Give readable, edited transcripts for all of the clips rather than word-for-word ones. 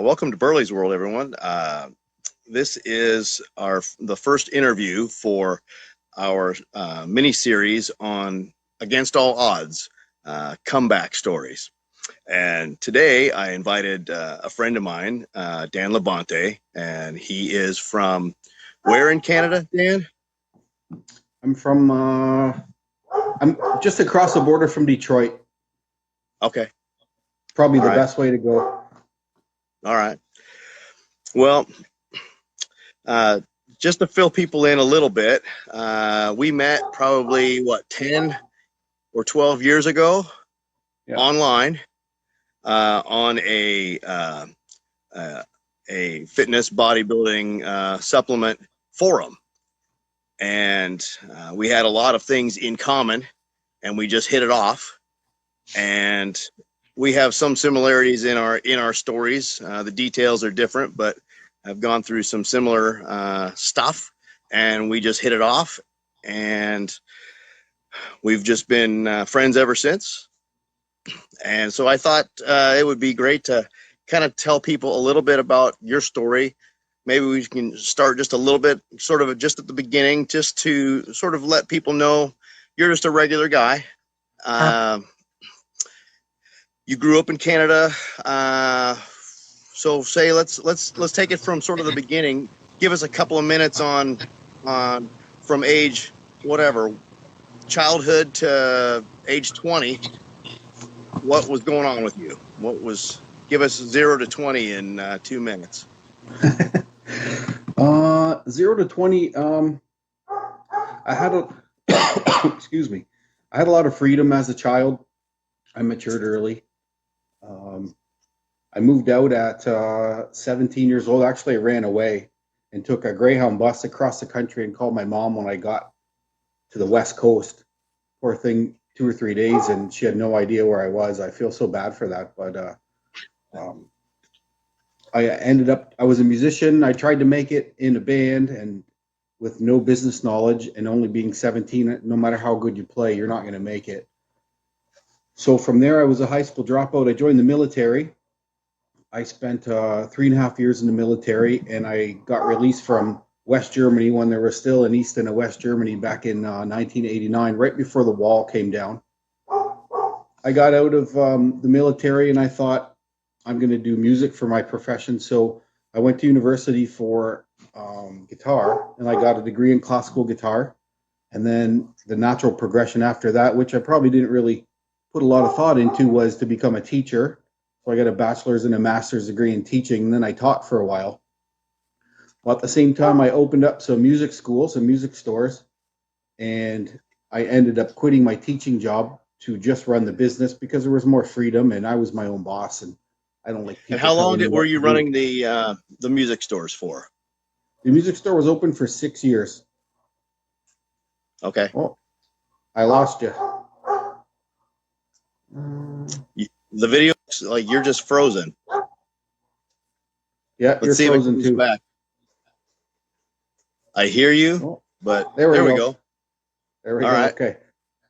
Welcome to Burly's World, everyone. This is the first interview for our mini series on Against All Odds, comeback stories. And today I invited a friend of mine, Dan Labonte, and he is from where in Canada, Dan? I'm just across the border from Detroit. Okay. Probably the best way to go. All right. Well, just to fill people in a little bit, we met probably, 10 or 12 years ago online on a fitness bodybuilding supplement forum. And we had a lot of things in common, and we just hit it off. And we have some similarities in our stories. The details are different, but I've gone through some similar stuff, and we just hit it off. And we've just been friends ever since. And so I thought it would be great to kind of tell people a little bit about your story. Maybe we can start just a little bit, sort of just at the beginning, just to sort of let people know you're just a regular guy. You grew up in Canada. So say let's take it from sort of the beginning. Give us a couple of minutes on from age whatever, childhood to age 20. What was going on with you? Give us 0 to 20 in 2 minutes. 0 to 20. I had excuse me. I had a lot of freedom as a child. I matured early. I moved out at 17 years old. Actually, I ran away and took a Greyhound bus across the country and called my mom when I got to the West Coast. Poor thing, 2 or 3 days, and she had no idea where I was. I feel so bad for that, but I was a musician. I tried to make it in a band, and with no business knowledge and only being 17, no matter how good you play, you're not going to make it. So from there, I was a high school dropout. I joined the military. I spent 3.5 years in the military, and I got released from West Germany when there was still an East and a West Germany back in 1989, right before the wall came down. I got out of the military, and I thought, I'm going to do music for my profession. So I went to university for guitar, and I got a degree in classical guitar. And then the natural progression after that, which I probably didn't really put a lot of thought into, was to become a teacher. So I got a bachelor's and a master's degree in teaching, and then I taught for a while. Well, at the same time, I opened up some music schools and music stores, and I ended up quitting my teaching job to just run the business because there was more freedom, and I was my own boss, and I don't like people. And how long were you running the music stores for? The music store was open for 6 years. Okay. Oh, I lost you. The video looks like you're just frozen. Yeah, Let's you're frozen too. Back. I hear you, but there we go. All right. Okay.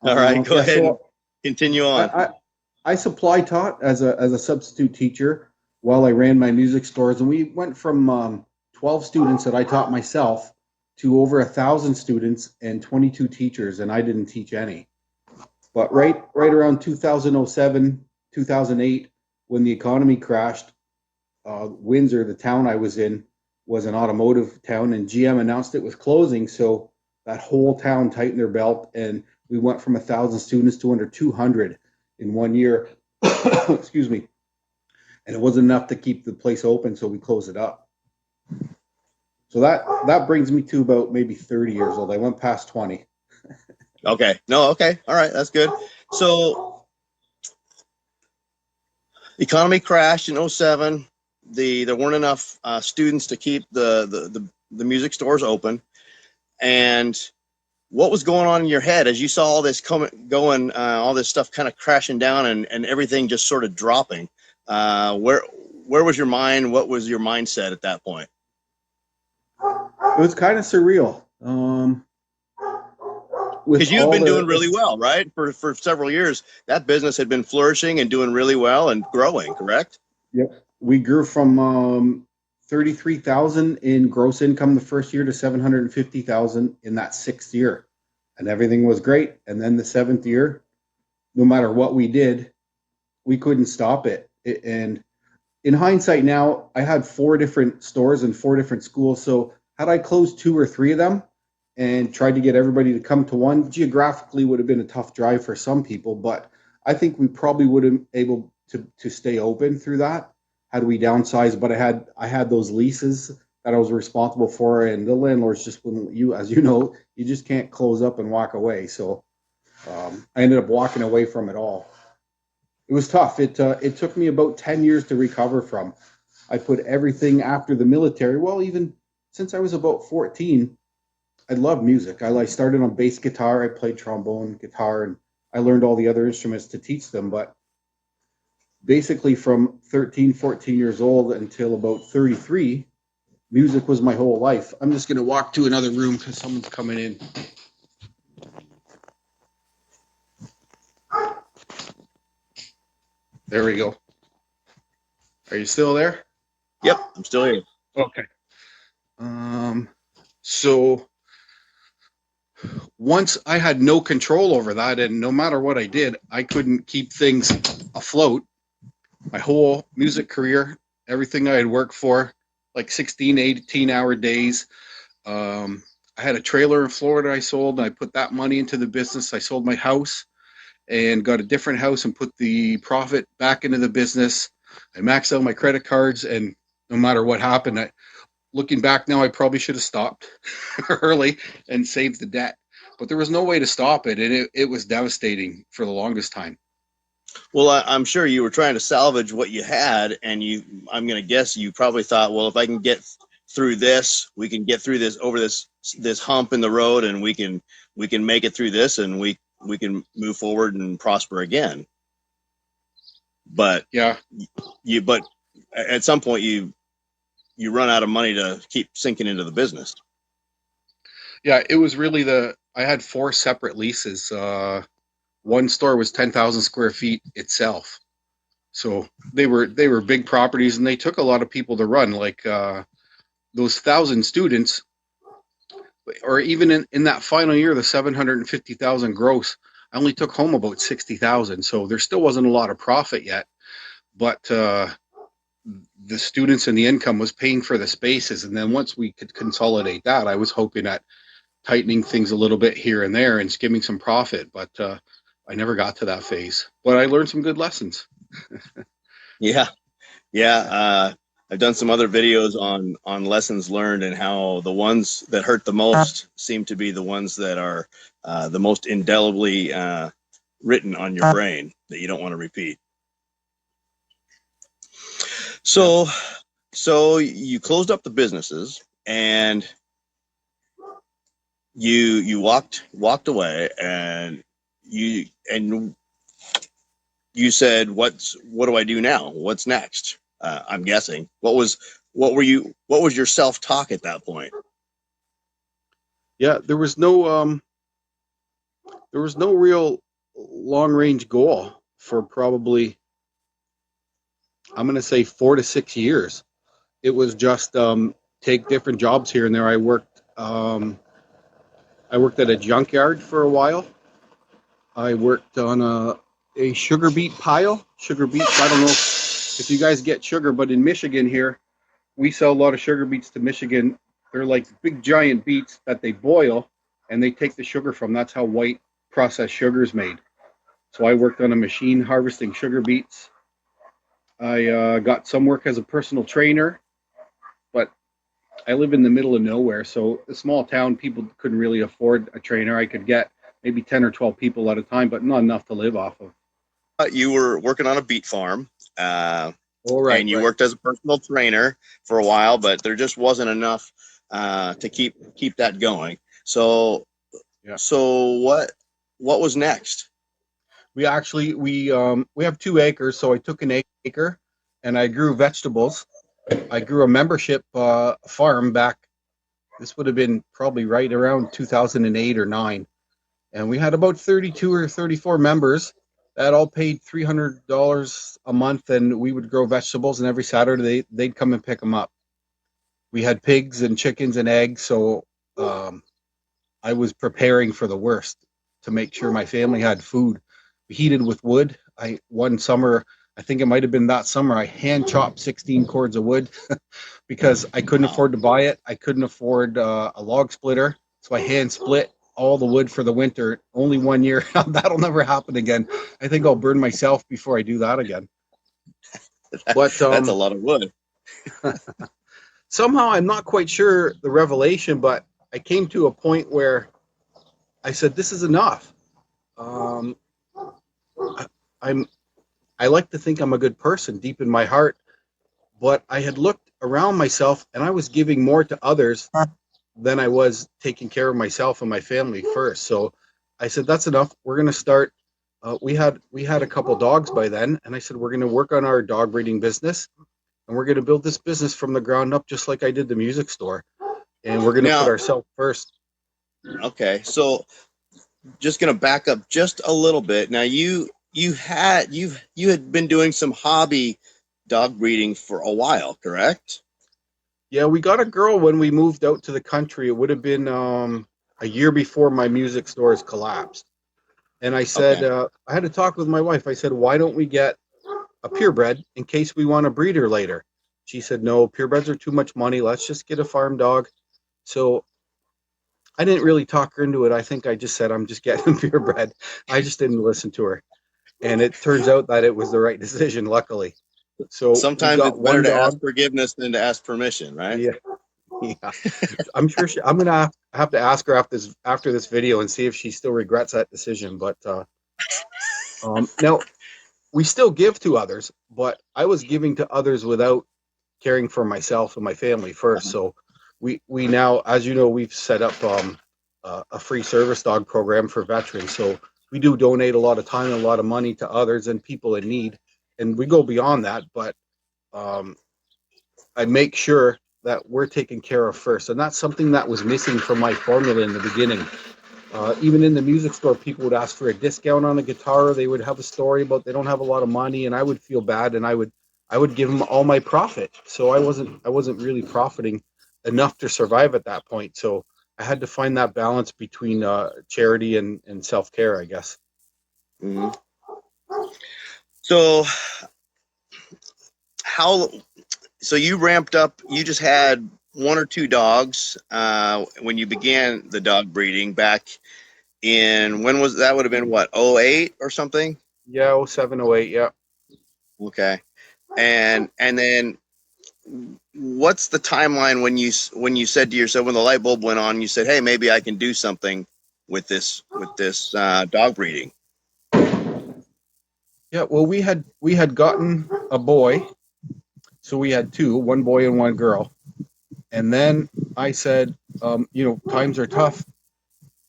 All right. Go ahead. And continue on. I supply taught as a substitute teacher while I ran my music stores, and we went from 12 students that I taught myself to over 1,000 students and 22 teachers, and I didn't teach any. But right around 2007, 2008, when the economy crashed, Windsor, the town I was in, was an automotive town, and GM announced it was closing. So that whole town tightened their belt, and we went from 1,000 students to under 200 in 1 year. Excuse me. And it wasn't enough to keep the place open, so we closed it up. So that brings me to about maybe 30 years old. I went past 20. Okay. No, okay. All right. That's good. So economy crashed in 2007. There weren't enough students to keep the music stores open. And what was going on in your head as you saw all this all this stuff kind of crashing down and everything just sort of dropping? Where was your mind? What was your mindset at that point? It was kind of surreal. Because you've been doing really well, right? For several years, that business had been flourishing and doing really well and growing, correct? Yep. We grew from 33,000 in gross income the first year to 750,000 in that sixth year, and everything was great. And then the seventh year, no matter what we did, we couldn't stop it. And in hindsight now, I had four different stores and four different schools. So had I closed two or three of them and tried to get everybody to come to one, geographically would have been a tough drive for some people. But I think we probably would have been able to stay open through that had we downsized. But I had those leases that I was responsible for, and the landlords just wouldn't. You, as you know, you just can't close up and walk away. So I ended up walking away from it all. It was tough. It took me about 10 years to recover from. I put everything after the military. Well, even since I was about 14, I loved music. I started on bass guitar. I played trombone, guitar, and I learned all the other instruments to teach them. But basically from 13, 14 years old until about 33, music was my whole life. I'm just going to walk to another room because someone's coming in. There we go. Are you still there? Yep, I'm still here. Okay. So once I had no control over that, and no matter what I did, I couldn't keep things afloat. My whole music career, everything I had worked for, like 16, 18-hour days. I had a trailer in Florida I sold, and I put that money into the business. I sold my house and got a different house and put the profit back into the business. I maxed out my credit cards, and no matter what happened, looking back now, I probably should have stopped early and saved the debt. But there was no way to stop it, and it was devastating for the longest time. Well, I'm sure you were trying to salvage what you had, and I'm going to guess you probably thought, well, if I can get through this, we can get through this, over this hump in the road, and we can make it through this, and we can move forward and prosper again. But yeah, but at some point you run out of money to keep sinking into the business. Yeah, it was really I had four separate leases. One store was 10,000 square feet itself. So they were big properties, and they took a lot of people to run. Like those 1,000 students, or even in that final year, the 750,000 gross, I only took home about 60,000. So there still wasn't a lot of profit yet, but the students and the income was paying for the spaces. And then once we could consolidate that, I was hoping at tightening things a little bit here and there and skimming some profit. But I never got to that phase. But I learned some good lessons. Yeah. I've done some other videos on lessons learned, and how the ones that hurt the most seem to be the ones that are the most indelibly written on your brain that you don't want to repeat. So you closed up the businesses, and you walked away, and you said, what do I do now? What's next? I'm guessing. What was your self-talk at that point? Yeah, there was no real long-range goal for probably, I'm going to say 4 to 6 years. It was just take different jobs here and there. I worked at a junkyard for a while. I worked on a sugar beet pile. Sugar beets, I don't know if you guys get sugar, but in Michigan here, we sell a lot of sugar beets to Michigan. They're like big giant beets that they boil, and they take the sugar from. That's how white processed sugar is made. So I worked on a machine harvesting sugar beets. I got some work as a personal trainer, but I live in the middle of nowhere. So a small town, people couldn't really afford a trainer. I could get maybe 10 or 12 people at a time, but not enough to live off of. You were working on a beet farm, and you Right. worked as a personal trainer for a while, but there just wasn't enough to keep that going. So, Yeah. So what was next? We have 2 acres, so I took an acre and I grew vegetables. I grew a membership farm back. This would have been probably right around 2008 or 9, and we had about 32 or 34 members that all paid $300 a month, and we would grow vegetables, and every Saturday they'd come and pick them up. We had pigs and chickens and eggs, so I was preparing for the worst to make sure my family had food. We heated with wood. One summer, I think it might have been that summer, I hand chopped 16 cords of wood because I couldn't afford to buy it. I couldn't afford a log splitter, so I hand split all the wood for the winter. Only 1 year. That'll never happen again. I think I'll burn myself before I do that again. But That's a lot of wood. Somehow, I'm not quite sure the revelation, but I came to a point where I said, "This is enough." I like to think I'm a good person deep in my heart, but I had looked around myself and I was giving more to others than I was taking care of myself and my family first. So I said, "That's enough. We're going to start." We had a couple dogs by then, and I said, "We're going to work on our dog breeding business, and we're going to build this business from the ground up, just like I did the music store. And we're going to put ourselves first." Okay, so just going to back up just a little bit. Now you had been doing some hobby dog breeding for a while, correct? Yeah, we got a girl when we moved out to the country. It would have been a year before my music stores collapsed. And I said, I had to talk with my wife. I said, "Why don't we get a purebred in case we want to breed her later?" She said, "No, purebreds are too much money. Let's just get a farm dog." So I didn't really talk her into it. I think I just said, "I'm just getting purebred." I just didn't listen to her. And it turns out that it was the right decision, luckily. So sometimes it's better to ask forgiveness than to ask permission, right? Yeah. I'm sure I'm gonna have to ask her after this video and see if she still regrets that decision. But now we still give to others, but I was giving to others without caring for myself and my family first. So we now, as you know, we've set up a free service dog program for veterans. So we do donate a lot of time and a lot of money to others and people in need, and we go beyond that. But I make sure that we're taken care of first, and that's something that was missing from my formula in the beginning. Even in the music store, people would ask for a discount on a guitar. They would have a story about they don't have a lot of money, and I would feel bad, and I would give them all my profit. So I wasn't really profiting enough to survive at that point. So I had to find that balance between charity and self-care, I guess. Mm-hmm. So you ramped up, you just had one or two dogs when you began the dog breeding back in, when was that? Would have been what, 08 or something? Yeah, 07, 08, yeah. Okay. And then what's the timeline when you said to yourself, when the light bulb went on, you said, "Hey, maybe I can do something with this dog breeding"? Yeah, well, we had gotten a boy, so we had two, one boy and one girl. And then I said, times are tough.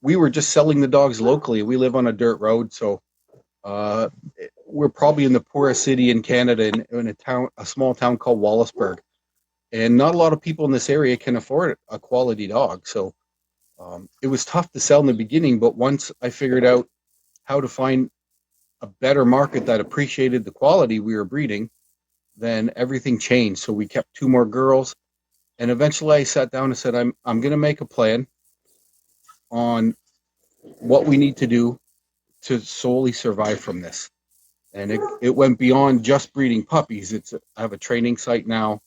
We were just selling the dogs locally. We live on a dirt road, so we're probably in the poorest city in Canada, in a small town called Wallaceburg. And not a lot of people in this area can afford a quality dog. So it was tough to sell in the beginning, but once I figured out how to find a better market that appreciated the quality we were breeding, then everything changed. So we kept two more girls, and eventually I sat down and said, I'm going to make a plan on what we need to do to solely survive from this. And it went beyond just breeding puppies. I have a training site now.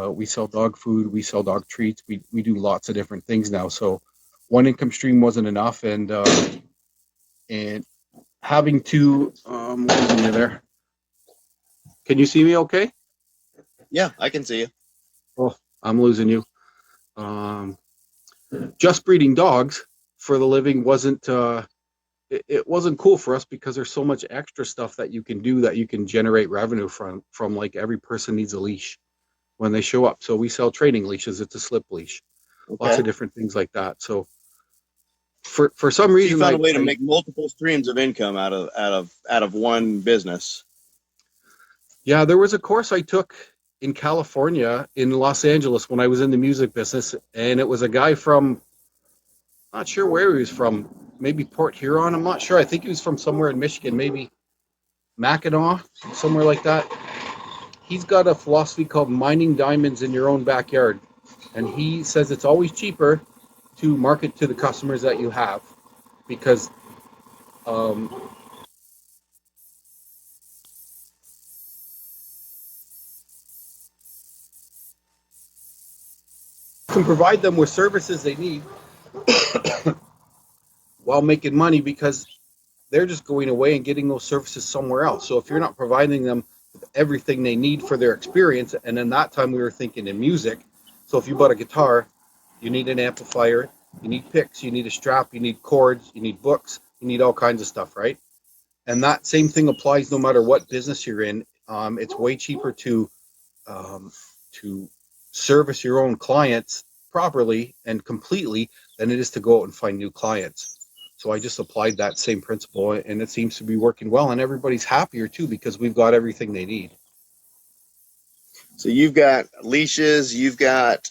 We sell dog food. We sell dog treats. We do lots of different things now. So one income stream wasn't enough, and having to losing you there. Can you see me okay? Yeah, I can see you. Oh, I'm losing you. Just breeding dogs for the living wasn't it wasn't cool for us, because there's so much extra stuff that you can do, that you can generate revenue from like every person needs a leash when they show up. So we sell training leashes. It's a slip leash. Okay. Lots of different things like that. So for some reason, you found a way to make multiple streams of income out of one business. Yeah, there was a course I took in California, in Los Angeles, when I was in the music business, and it was a guy from, not sure where he was from, maybe Port Huron, I'm not sure. I think he was from somewhere in Michigan, maybe Mackinac, somewhere like that. He's got a philosophy called mining diamonds in your own backyard. And he says it's always cheaper to market to the customers that you have because can provide them with services they need while making money because they're just going away and getting those services somewhere else. So if you're not providing them with everything they need for their experience, and in that time we were thinking in music. So if you bought a guitar, you need an amplifier, you need picks, you need a strap, you need chords, you need books, you need all kinds of stuff, right? And that same thing applies no matter what business you're in. It's way cheaper to service your own clients properly and completely than it is to go out and find new clients. So I just applied that same principle, and it seems to be working well, and everybody's happier too because we've got everything they need. So you've got leashes, you've got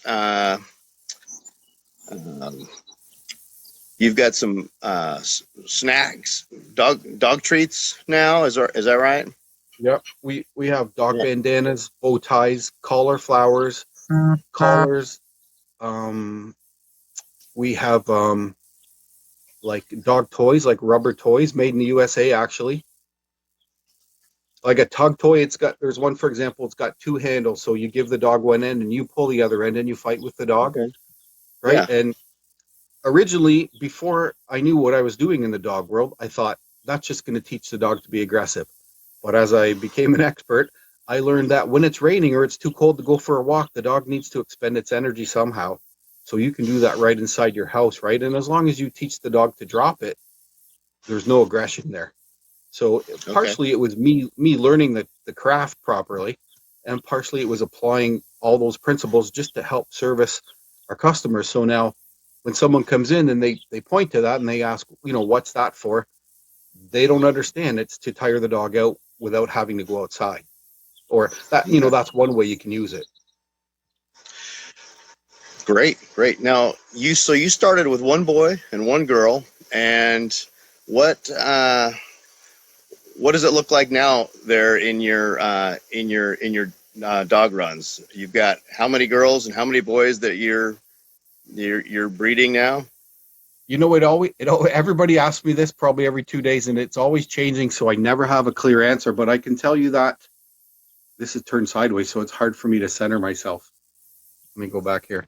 some snacks, dog treats now. Is that right? Yep, we have dog bandanas, bow ties, collar flowers, collars. We have like dog toys, like rubber toys made in the USA, actually. Like a tug toy, there's one, for example, it's got two handles. So you give the dog one end and you pull the other end and you fight with the dog. Okay. Right. Yeah. And originally, before I knew what I was doing in the dog world, I thought that's just going to teach the dog to be aggressive. But as I became an expert, I learned that when it's raining or it's too cold to go for a walk, the dog needs to expend its energy somehow. So you can do that right inside your house, right? And as long as you teach the dog to drop it, there's no aggression there. So partially it was me learning the craft properly, and partially it was applying all those principles just to help service our customers. So now when someone comes in and they point to that and they ask, what's that for? They don't understand it's to tire the dog out without having to go outside. Or that, that's one way you can use it. Great. Now you started with one boy and one girl, and what does it look like now there in your dog runs? You've got how many girls and how many boys that you're breeding now? Everybody asks me this probably every 2 days, and it's always changing. So I never have a clear answer, but I can tell you that this is turned sideways. So it's hard for me to center myself. Let me go back here.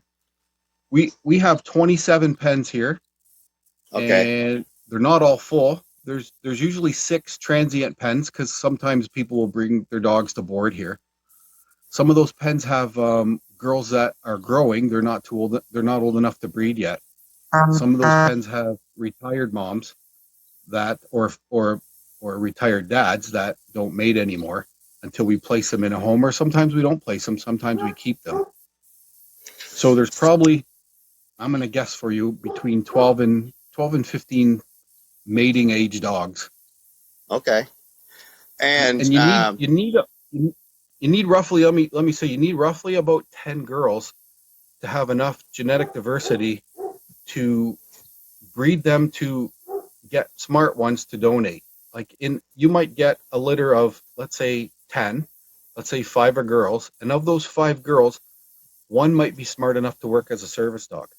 We have 27 pens here. Okay. And they're not all full. There's usually 6 transient pens because sometimes people will bring their dogs to board here. Some of those pens have girls that are growing. They're not too old. They're not old enough to breed yet. Some of those pens have retired moms that, or retired dads that don't mate anymore until we place them in a home. Or sometimes we don't place them. Sometimes we keep them. So there's probably, I'm going to guess for you, between 12 and 15 mating age dogs. Okay. And you need roughly, let me say, you need roughly about 10 girls to have enough genetic diversity to breed them to get smart ones to donate. You might get a litter of, let's say 10, let's say 5 are girls, and of those 5 girls, one might be smart enough to work as a service dog,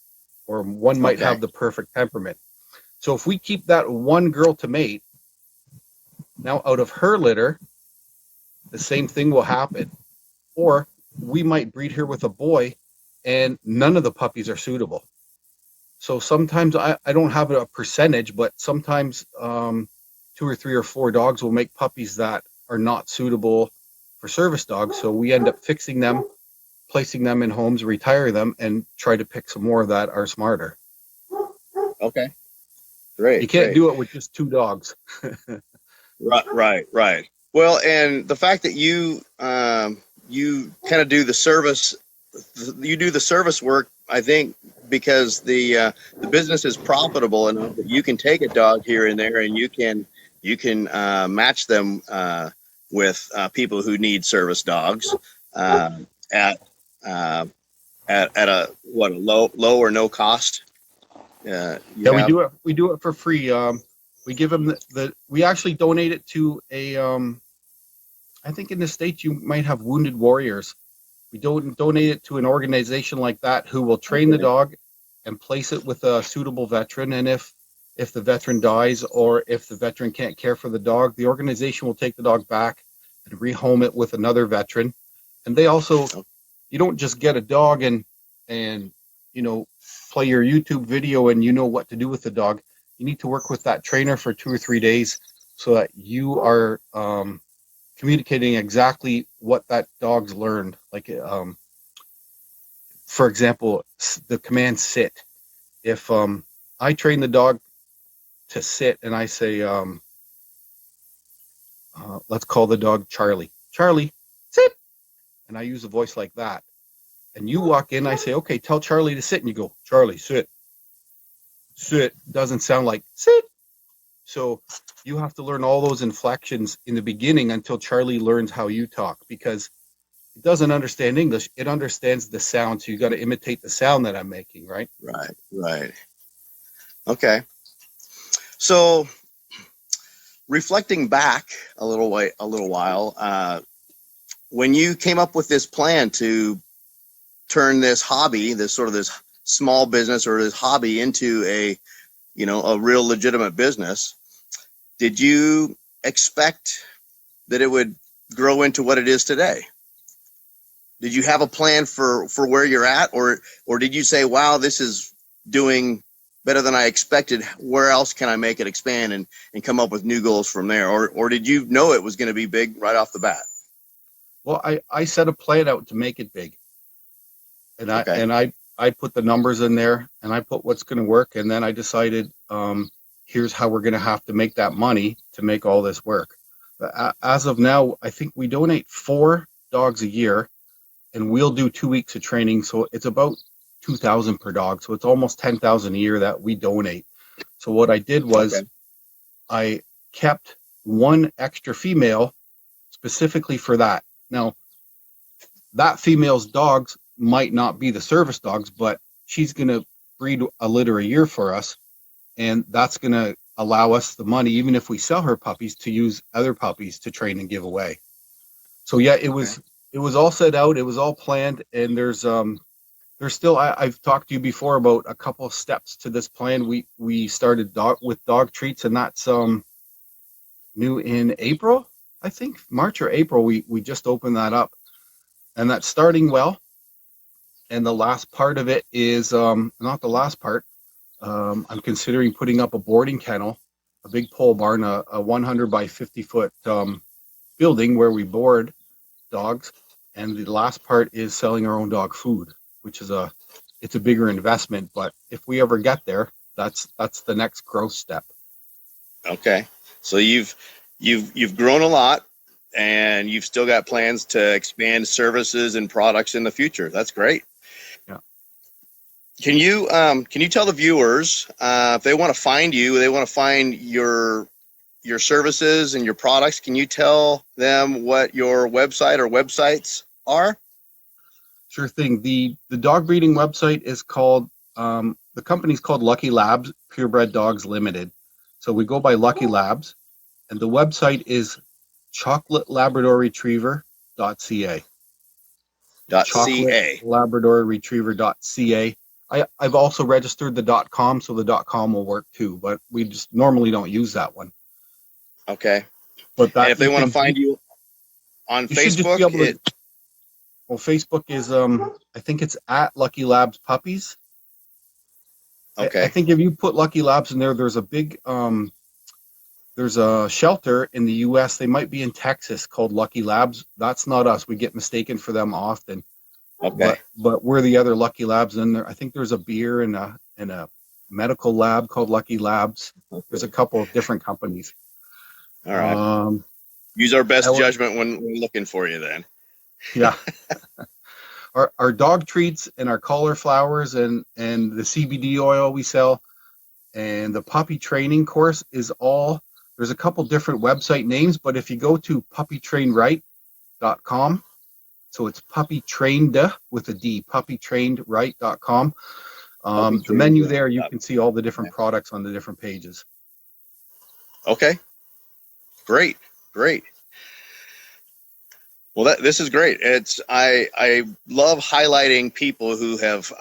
or one might have the perfect temperament. So if we keep that one girl to mate, now out of her litter, the same thing will happen. Or we might breed her with a boy and none of the puppies are suitable. So sometimes I don't have a percentage, but sometimes 2 or 3 or 4 dogs will make puppies that are not suitable for service dogs. So we end up fixing them, placing them in homes, retire them, and try to pick some more that are smarter. Okay. Great. You can't do it with just 2 dogs. Right. Well, and the fact that you kind of do the service work, I think, because the business is profitable enough that you can take a dog here and there, and you can match them with people who need service dogs at a low or no cost. We do it for free. We give them we actually donate it to a I think in the States you might have Wounded Warriors. We don't donate it to an organization like that who will train the Okay. dog and place it with a suitable veteran. And if the veteran dies or if the veteran can't care for the dog, the organization will take the dog back and rehome it with another veteran. And they also, you don't just get a dog and you know play your YouTube video and you know what to do with the dog. You need to work with that trainer for 2 or 3 days so that you are communicating exactly what that dog's learned. Like, for example, the command sit. If I train the dog to sit and I say, let's call the dog Charlie. Charlie, sit. And I use a voice like that. And you walk in, I say, okay, tell Charlie to sit. And you go, Charlie, sit. Sit doesn't sound like sit. So you have to learn all those inflections in the beginning until Charlie learns how you talk, because it doesn't understand English. It understands the sound. So you got to imitate the sound that I'm making, right? Right. Right. Okay. So reflecting back a little while, when you came up with this plan to turn this hobby, this sort of this small business or this hobby into a real legitimate business, did you expect that it would grow into what it is today? Did you have a plan for where you're at, or did you say, wow, this is doing better than I expected. Where else can I make it expand and come up with new goals from there? Or did you know it was going to be big right off the bat? Well, I set a plan out to make it big. And Okay. I put the numbers in there and I put what's going to work. And then I decided, here's how we're going to have to make that money to make all this work. As of now, I think we donate 4 dogs a year and we'll do 2 weeks of training. So it's about 2,000 per dog. So it's almost 10,000 a year that we donate. So what I did was Okay. I kept 1 extra female specifically for that. Now, that female's dogs might not be the service dogs, but she's going to breed a litter a year for us. And that's going to allow us the money, even if we sell her puppies, to use other puppies to train and give away. So yeah, it was all set out. It was all planned. And there's still, I've talked to you before about a couple of steps to this plan. We started with dog treats, and that's new in April, I think March or April. We just opened that up, and that's starting well. And the last part of it is not the last part. I'm considering putting up a boarding kennel, a big pole barn, a 100 by 50 foot building where we board dogs. And the last part is selling our own dog food, which is it's a bigger investment. But if we ever get there, that's the next growth step. Okay. So you've grown a lot, and you've still got plans to expand services and products in the future. That's great. Yeah. Can you tell the viewers if they want to find you, they want to find your services and your products, can you tell them what your website or websites are? Sure thing. The dog breeding website is called, the company's called Lucky Labs Purebred Dogs Limited. So we go by Lucky Labs, and the website is chocolatelabradorretriever.ca. .ca. Chocolatelabradorretriever.ca. I've also registered the .com, so the .com will work too, but we just normally don't use that one. Okay. But that, and if they want to find you on Facebook, well, Facebook is I think it's at Lucky Labs Puppies. Okay. I think if you put Lucky Labs in there, there's a big there's a shelter in the US. They might be in Texas called Lucky Labs. That's not us. We get mistaken for them often. Okay. But we're the other Lucky Labs in there. I think there's a beer and a medical lab called Lucky Labs. Okay. There's a couple of different companies. All right. Use our best judgment when looking for you then. Yeah. Our dog treats and our cauliflowers and the CBD oil we sell and the puppy training course is all, there's a couple different website names, but if you go to puppytrainright.com, so it's puppytrained with a D, puppytrainedright.com. The menu there, you can see all the different products on the different pages. Okay. Great. Well, this is great. I love highlighting people who have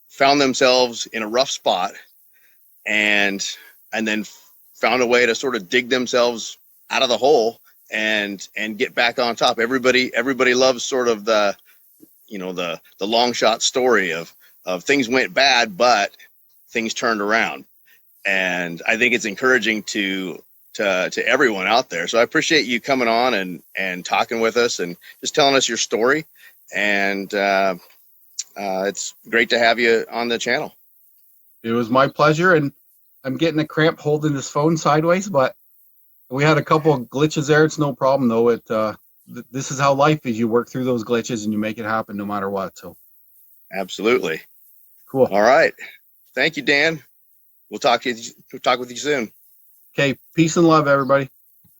found themselves in a rough spot and then found a way to sort of dig themselves out of the hole and get back on top. Everybody loves sort of the long shot story of things went bad, but things turned around. And I think it's encouraging to everyone out there. So I appreciate you coming on and talking with us and just telling us your story. And it's great to have you on the channel. It was my pleasure, and I'm getting a cramp holding this phone sideways, but we had a couple of glitches there. It's no problem though. This is how life is. You work through those glitches and you make it happen no matter what. So absolutely. Cool. All right. Thank you, Dan. We'll talk with you soon. Okay. Peace and love, everybody.